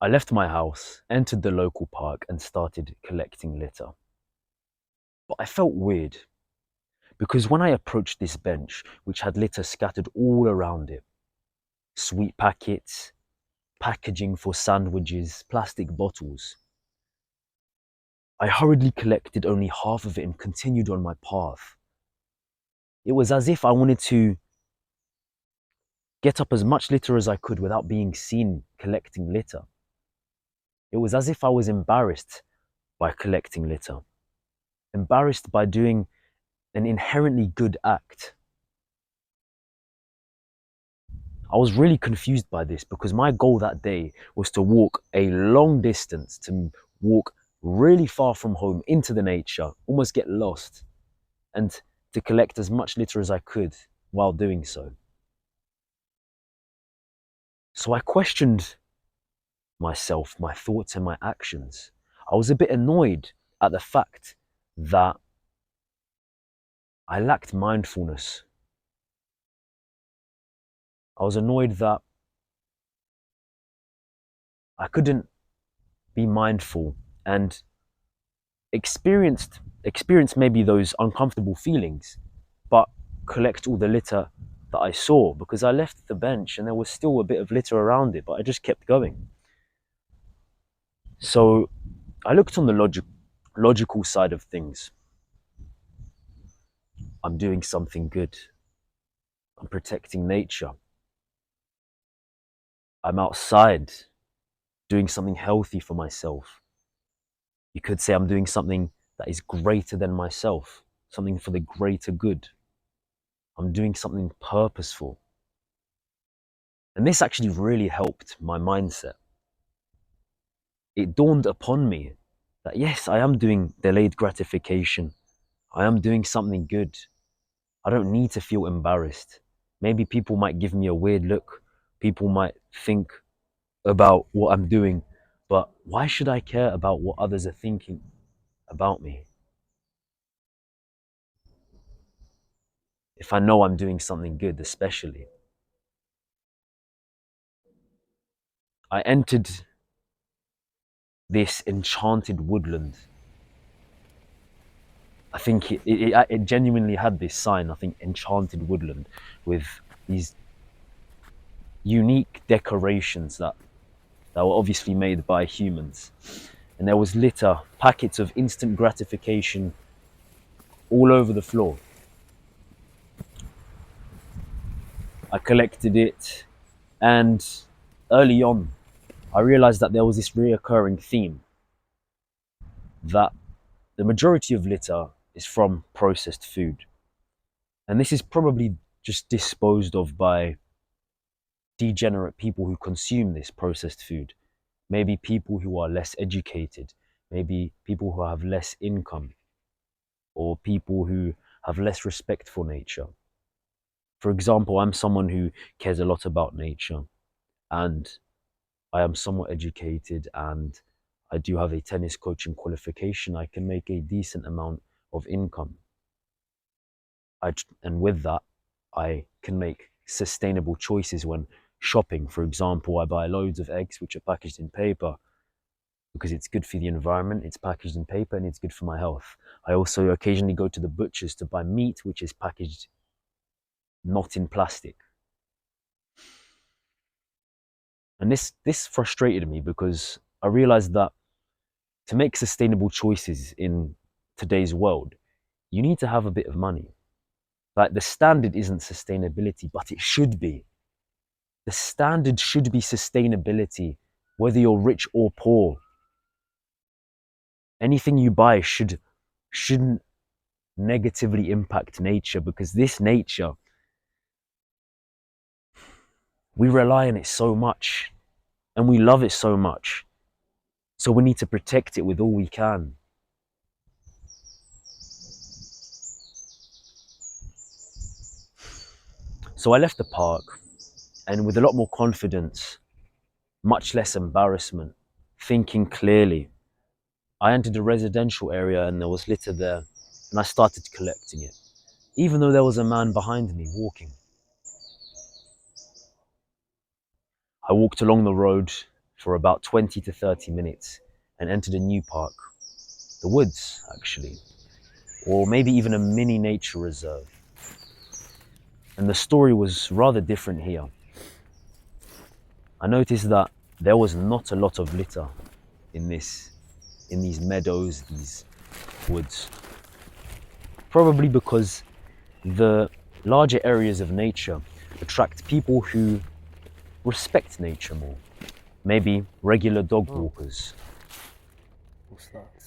I left my house, entered the local park, and started collecting litter. But I felt weird because when I approached this bench, which had litter scattered all around it, sweet packets, packaging for sandwiches, plastic bottles, I hurriedly collected only half of it and continued on my path. It was as if I wanted to get up as much litter as I could without being seen collecting litter. It was as if I was embarrassed by collecting litter, embarrassed by doing an inherently good act. I was really confused by this because my goal that day was to walk a long distance, to walk really far from home into the nature, almost get lost, and to collect as much litter as I could while doing so. So I questioned myself, my thoughts, and my actions. I was a bit annoyed at the fact that I lacked mindfulness. I was annoyed that I couldn't be mindful and experience maybe those uncomfortable feelings, but collect all the litter that I saw, because I left the bench and there was still a bit of litter around it, but I just kept going. So I looked on the logical side of things. I'm doing something good. I'm protecting nature. I'm outside doing something healthy for myself. You could say I'm doing something that is greater than myself, something for the greater good. I'm doing something purposeful. And this actually really helped my mindset. It dawned upon me that yes, I am doing delayed gratification. I am doing something good. I don't need to feel embarrassed. Maybe people might give me a weird look. People might think about what I'm doing, but why should I care about what others are thinking about me if I know I'm doing something good, especially? I entered this enchanted woodland. I think it genuinely had this sign, I think, enchanted woodland, with these unique decorations that were obviously made by humans. And there was litter, packets of instant gratification all over the floor. I collected it, and early on, I realized that there was this reoccurring theme that the majority of litter is from processed food. And this is probably just disposed of by degenerate people who consume this processed food. Maybe people who are less educated, maybe people who have less income, or people who have less respect for nature. For example, I'm someone who cares a lot about nature, and I am somewhat educated, and I do have a tennis coaching qualification. I can make a decent amount of income. And with that, I can make sustainable choices when shopping. For example, I buy loads of eggs which are packaged in paper because it's good for the environment, it's packaged in paper, and it's good for my health. I also occasionally go to the butchers to buy meat which is packaged not in plastic. And this frustrated me because I realized that to make sustainable choices in today's world, you need to have a bit of money. Like, the standard isn't sustainability, but it should be. The standard should be sustainability, whether you're rich or poor. Anything you buy shouldn't negatively impact nature, because this nature, we rely on it so much and we love it so much. So we need to protect it with all we can. So I left the park, and with a lot more confidence, much less embarrassment, thinking clearly, I entered a residential area and there was litter there, and I started collecting it, even though there was a man behind me walking. I walked along the road, for about 20 to 30 minutes and entered a new park, the woods actually, or maybe even a mini nature reserve. And the story was rather different here. I noticed that there was not a lot of litter in these meadows, these woods. Probably because the larger areas of nature attract people who respect nature more. Maybe regular dog walkers. What's that?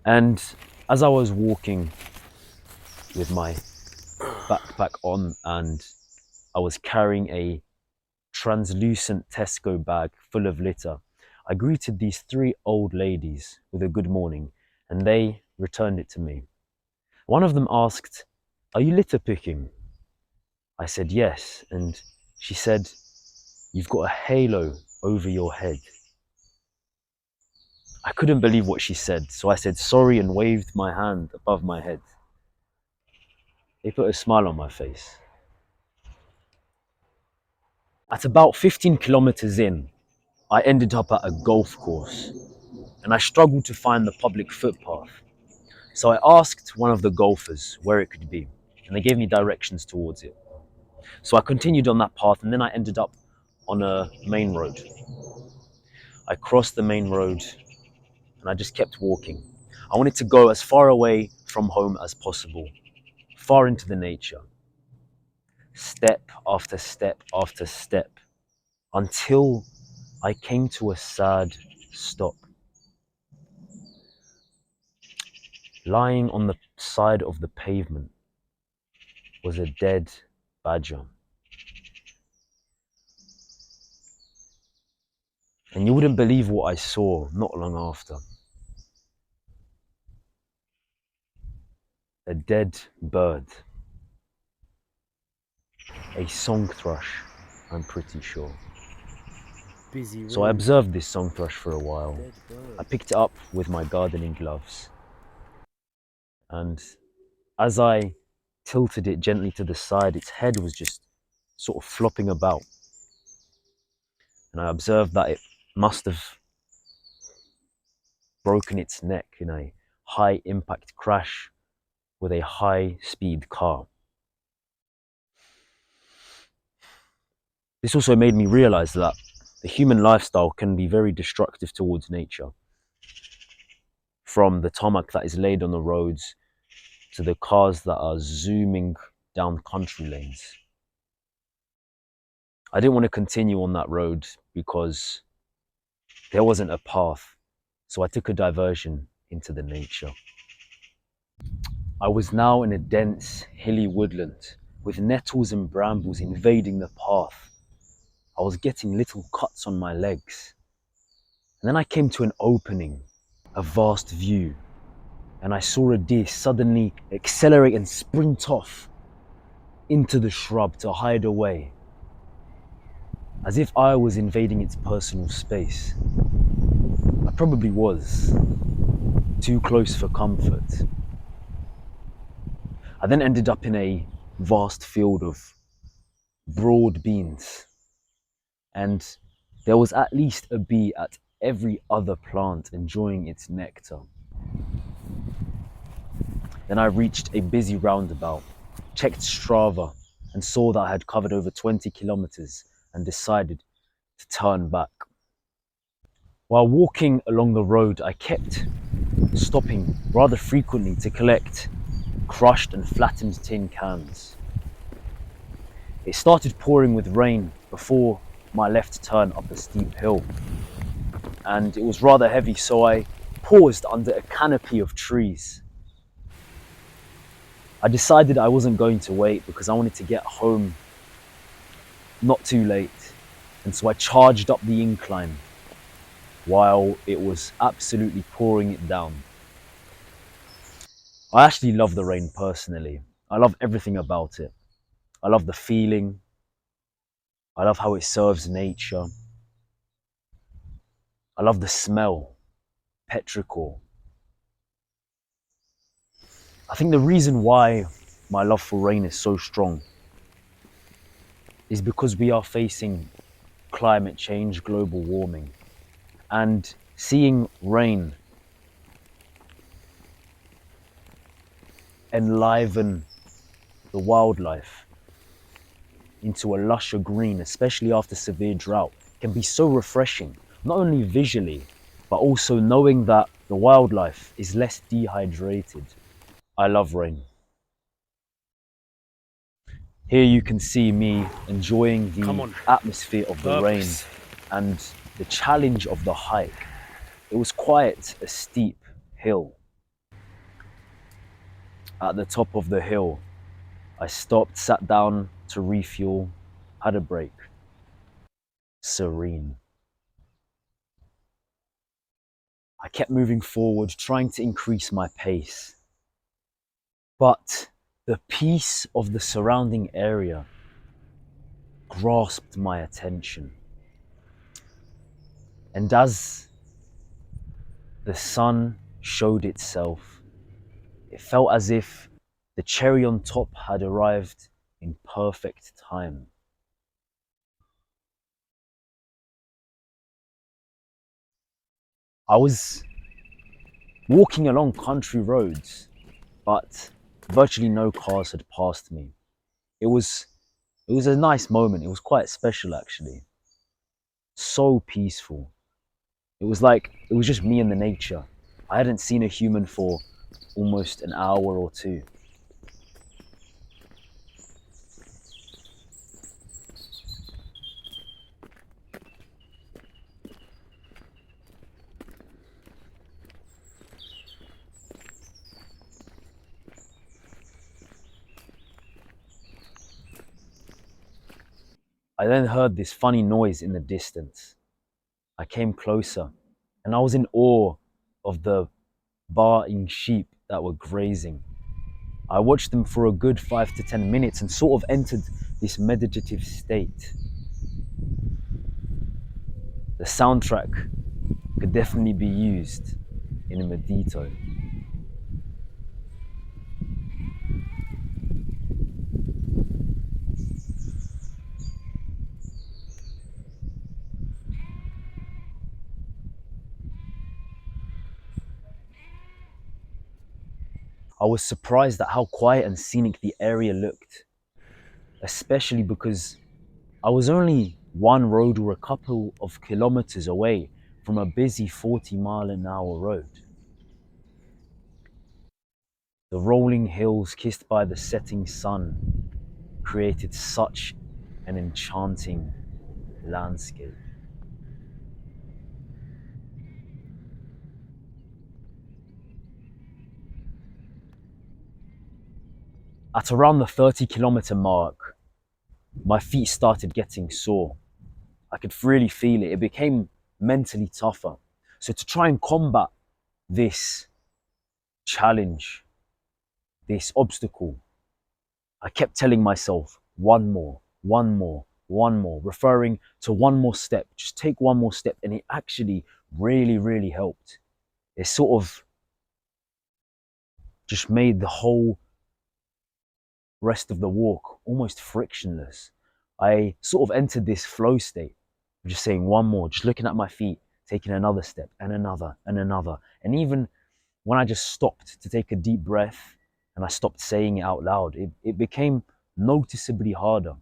And as I was walking with my backpack on and I was carrying a translucent Tesco bag full of litter, I greeted these three old ladies with a good morning and they returned it to me. One of them asked, "Are you litter picking?" I said yes, and she said, "You've got a halo over your head." I couldn't believe what she said, so I said sorry and waved my hand above my head. They put a smile on my face. At about 15 kilometers in, I ended up at a golf course and I struggled to find the public footpath. So I asked one of the golfers where it could be and they gave me directions towards it. So I continued on that path and then I ended up on a main road. I crossed the main road and I just kept walking. I wanted to go as far away from home as possible, far into the nature. Step after step after step, until I came to a sad stop. Lying on the side of the pavement was a dead badger. And you wouldn't believe what I saw not long after. A dead bird. A song thrush, I'm pretty sure. Busy road. So I observed this song thrush for a while. Dead bird. I picked it up with my gardening gloves. And as I tilted it gently to the side, its head was just sort of flopping about. And I observed that it must have broken its neck in a high impact crash with a high speed car. This also made me realize that the human lifestyle can be very destructive towards nature. From the tarmac that is laid on the roads to the cars that are zooming down country lanes. I didn't want to continue on that road because there wasn't a path, so I took a diversion into the nature. I was now in a dense, hilly woodland with nettles and brambles invading the path. I was getting little cuts on my legs. And then I came to an opening, a vast view, and I saw a deer suddenly accelerate and sprint off into the shrub to hide away, as if I was invading its personal space. I probably was, too close for comfort. I then ended up in a vast field of broad beans, and there was at least a bee at every other plant enjoying its nectar. Then I reached a busy roundabout, checked Strava, and saw that I had covered over 20 kilometers and decided to turn back. While walking along the road, I kept stopping rather frequently to collect crushed and flattened tin cans. It started pouring with rain before my left turn up a steep hill, and it was rather heavy, so I paused under a canopy of trees. I decided I wasn't going to wait because I wanted to get home not too late, and so I charged up the incline while it was absolutely pouring it down. I actually love the rain personally. I love everything about it. I love the feeling. I love how it serves nature. I love the smell, petrichor. I think the reason why my love for rain is so strong is because we are facing climate change, global warming, and seeing rain enliven the wildlife into a lusher green, especially after severe drought, can be so refreshing, not only visually, but also knowing that the wildlife is less dehydrated. I love rain. Here you can see me enjoying Come the on. atmosphere of the rain Purpose. and the challenge of the hike. It was quite a steep hill. At the top of the hill, I stopped, sat down to refuel, had a break. Serene. I kept moving forward, trying to increase my pace. But the peace of the surrounding area grasped my attention. And as the sun showed itself, it felt as if the cherry on top had arrived in perfect time. I was walking along country roads, but virtually no cars had passed me. It was it was a nice moment. It was quite special actually. So peaceful. It was like it was just me and the nature. I hadn't seen a human for almost an hour or two. I then heard this funny noise in the distance. I came closer and I was in awe of the baaing sheep that were grazing. I watched them for a good 5 to 10 minutes and sort of entered this meditative state. The soundtrack could definitely be used in a medito. I was surprised at how quiet and scenic the area looked, especially because I was only one road or a couple of kilometers away from a busy 40-mile-an-hour road. The rolling hills kissed by the setting sun created such an enchanting landscape. At around the 30-kilometer mark, my feet started getting sore. I could really feel it. It became mentally tougher. So to try and combat this challenge, this obstacle, I kept telling myself, one more, one more, one more, referring to one more step. Just take one more step. And it actually really, really helped. It sort of just made the whole rest of the walk almost frictionless. I sort of entered this flow state of just saying one more, just looking at my feet, taking another step and another and another. And even when I just stopped to take a deep breath and I stopped saying it out loud, it became noticeably harder.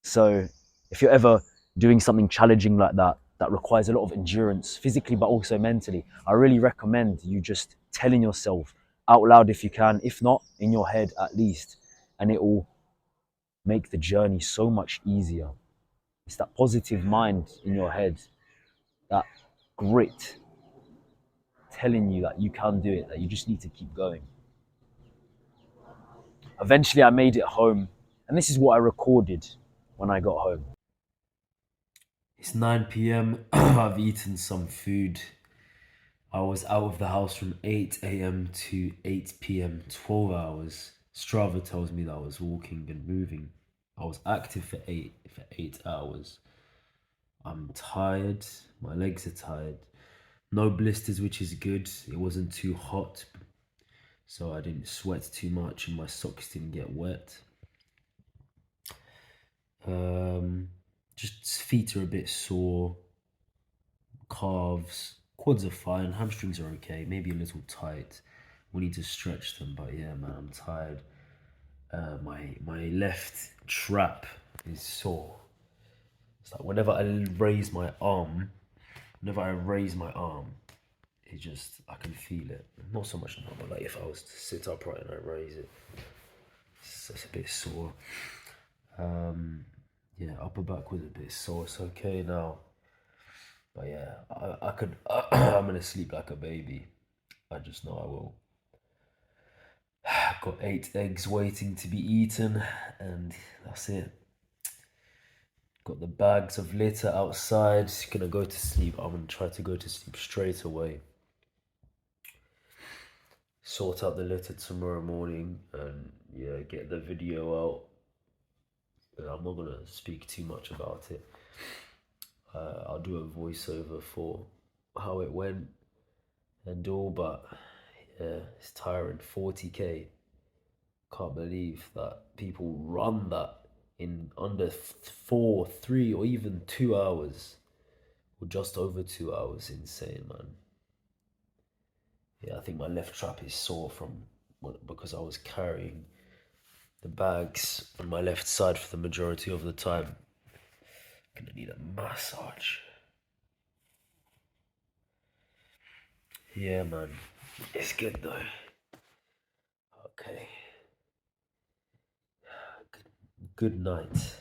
So if you're ever doing something challenging like that, that requires a lot of endurance, physically but also mentally, I really recommend you just telling yourself out loud if you can, if not in your head at least, and it will make the journey so much easier. It's that positive mind in your head, that grit telling you that you can do it, that you just need to keep going. Eventually, I made it home, and this is what I recorded when I got home. It's 9 p.m. I've eaten some food. I was out of the house from 8 a.m. to 8 p.m., 12 hours. Strava tells me that I was walking and moving. I was active for 8 hours. I'm tired. My legs are tired. No blisters, which is good. It wasn't too hot, so I didn't sweat too much and my socks didn't get wet. Um, Just feet are a bit sore, calves, quads are fine, hamstrings are okay, maybe a little tight. We need to stretch them, but yeah, man, I'm tired. My left trap is sore. It's like whenever I raise my arm, it just I can feel it. Not so much now, but like if I was to sit upright and I raise it, it's a bit sore. Yeah, upper back was a bit sore. It's okay now, but yeah, I could. I'm gonna sleep like a baby. I just know I will. I've got 8 eggs waiting to be eaten, and that's it. Got the bags of litter outside. Gonna go to sleep. I'm gonna try to go to sleep straight away. Sort out the litter tomorrow morning, and yeah, get the video out. I'm not gonna speak too much about it. I'll do a voiceover for how it went and all, but yeah, it's tiring. 40k. Can't believe that people run that in under 4, 3, or even 2 hours, or just over 2 hours. Insane, man. Yeah, I think my left trap is sore because I was carrying the bags on my left side for the majority of the time. Gonna need a massage. Yeah, man. It's good though. Okay. Good night.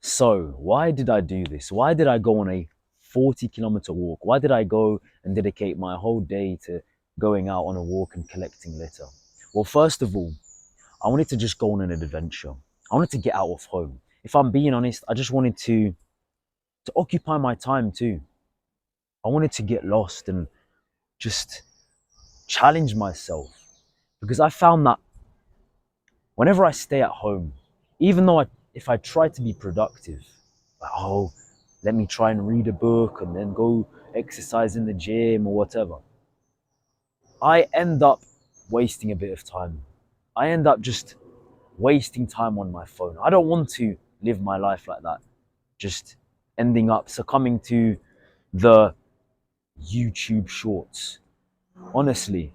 So, why did I do this? Why did I go on a 40-kilometer walk? Why did I go and dedicate my whole day to going out on a walk and collecting litter? Well, first of all, I wanted to just go on an adventure. I wanted to get out of home. If I'm being honest, I just wanted to occupy my time too. I wanted to get lost and just challenge myself, because I found that whenever I stay at home, even though if I try to be productive, like, oh, let me try and read a book and then go exercise in the gym or whatever, I end up wasting a bit of time. I end up just wasting time on my phone. I don't want to live my life like that, just ending up succumbing to the YouTube shorts. Honestly.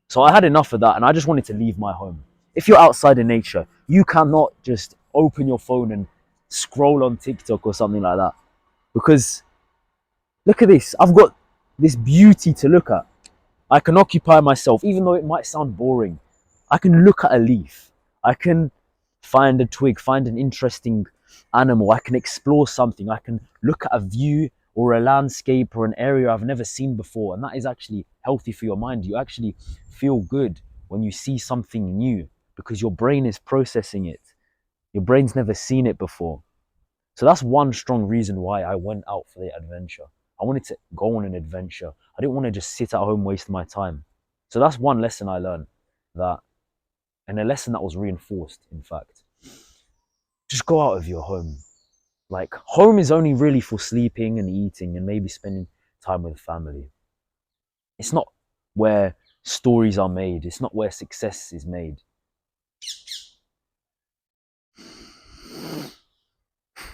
So I had enough of that and I just wanted to leave my home. If you're outside in nature, you cannot just open your phone and scroll on TikTok or something like that. Because look at this. I've got this beauty to look at. I can occupy myself, even though it might sound boring. I can look at a leaf. I can find a twig, find an interesting animal. I can explore something. I can look at a view or a landscape or an area I've never seen before. And that is actually healthy for your mind. You actually feel good when you see something new because your brain is processing it. Your brain's never seen it before. So that's one strong reason why I went out for the adventure. I wanted to go on an adventure. I didn't want to just sit at home wasting my time. So that's one lesson I learned, that, and a lesson that was reinforced, in fact. Just go out of your home. Like, home is only really for sleeping and eating and maybe spending time with family. It's not where stories are made. It's not where success is made.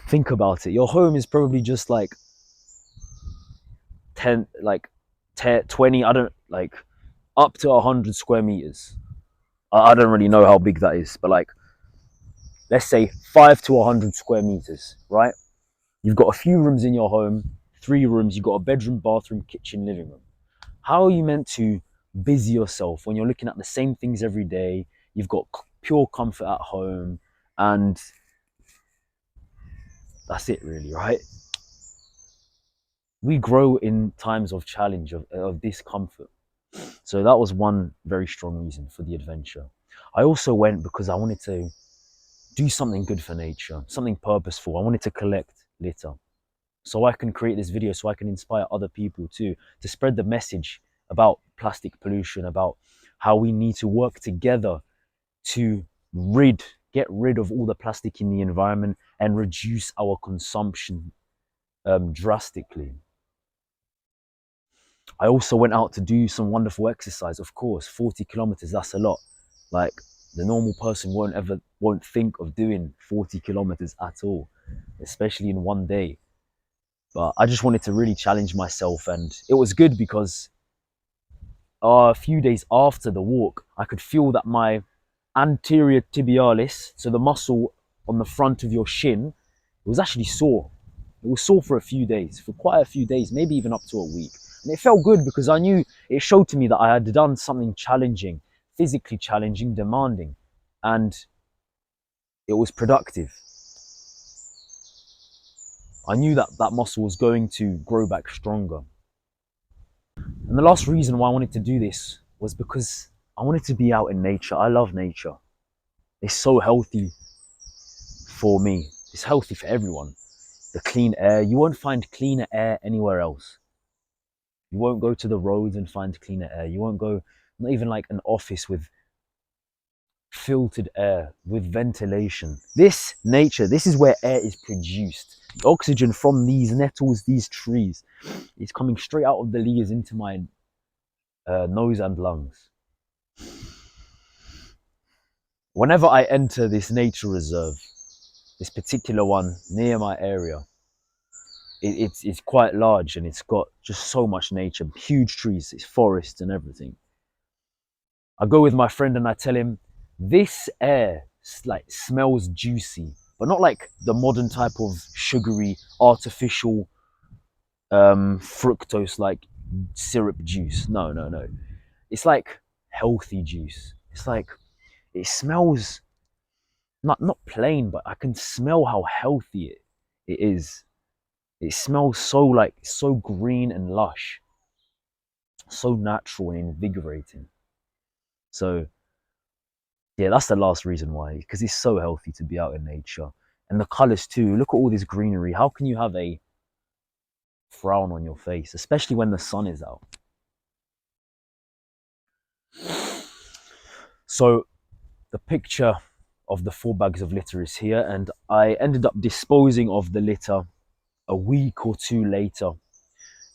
Think about it. Your home is probably just like 20, I don't, like, up to 100 square meters. I don't really know how big that is, but like, let's say 5 to 100 square meters, right? You've got a few rooms in your home, 3 rooms, you've got a bedroom, bathroom, kitchen, living room. How are you meant to busy yourself when you're looking at the same things every day? You've got pure comfort at home, and that's it, really, right? We grow in times of challenge, of discomfort. So that was one very strong reason for the adventure. I also went because I wanted to do something good for nature, something purposeful. I wanted to collect litter so I can create this video, so I can inspire other people too, to spread the message about plastic pollution, about how we need to work together to get rid of all the plastic in the environment and reduce our consumption drastically. I also went out to do some wonderful exercise. Of course, 40 kilometers, that's a lot. Like, the normal person won't think of doing 40 kilometers at all. especially in one day. But I just wanted to really challenge myself, and it was good because a few days after the walk, I could feel that my anterior tibialis, so the muscle on the front of your shin, it was actually sore. It was sore for a few days, for quite a few days, maybe even up to a week. And it felt good because I knew it showed to me that I had done something challenging, physically challenging, demanding, and it was productive. I knew that that muscle was going to grow back stronger. And the last reason why I wanted to do this was because I wanted to be out in nature. I love nature. It's so healthy for me. It's healthy for everyone. The clean air, you won't find cleaner air anywhere else. You won't go to the roads and find cleaner air. You won't go, not even like an office with filtered air, with ventilation. This nature, this is where air is produced. The oxygen from these nettles, these trees, is coming straight out of the leaves into my nose and lungs. Whenever I enter this nature reserve, this particular one near my area, it's quite large and it's got just so much nature, huge trees, it's forests and everything. I go with my friend and I tell him, this air like smells juicy, but not like the modern type of sugary, artificial fructose like syrup juice. No, no, no. It's like healthy juice. It's like, it smells not plain, but I can smell how healthy it is. It smells so green and lush, so natural and invigorating. So yeah, that's the last reason why, because it's so healthy to be out in nature. And the colors too. Look at all this greenery. How can you have a frown on your face, especially when the sun is out? So the picture of the 4 bags of litter is here, and I ended up disposing of the litter a week or two later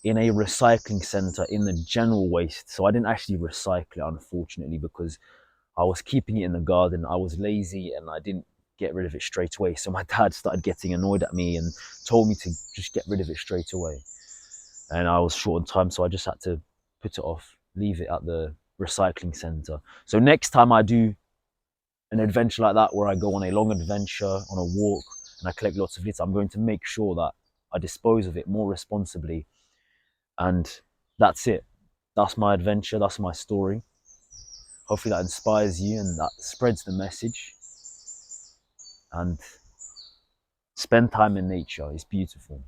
in a recycling center in the general waste. So I didn't actually recycle it, unfortunately, because I was keeping it in the garden. I was lazy and I didn't get rid of it straight away. So my dad started getting annoyed at me and told me to just get rid of it straight away. And I was short on time, so I just had to put it off, leave it at the recycling center. So next time I do an adventure like that, where I go on a long adventure, on a walk, and I collect lots of litter, I'm going to make sure that I dispose of it more responsibly. And that's it. That's my adventure. That's my story. Hopefully that inspires you and that spreads the message. And spend time in nature. It's beautiful.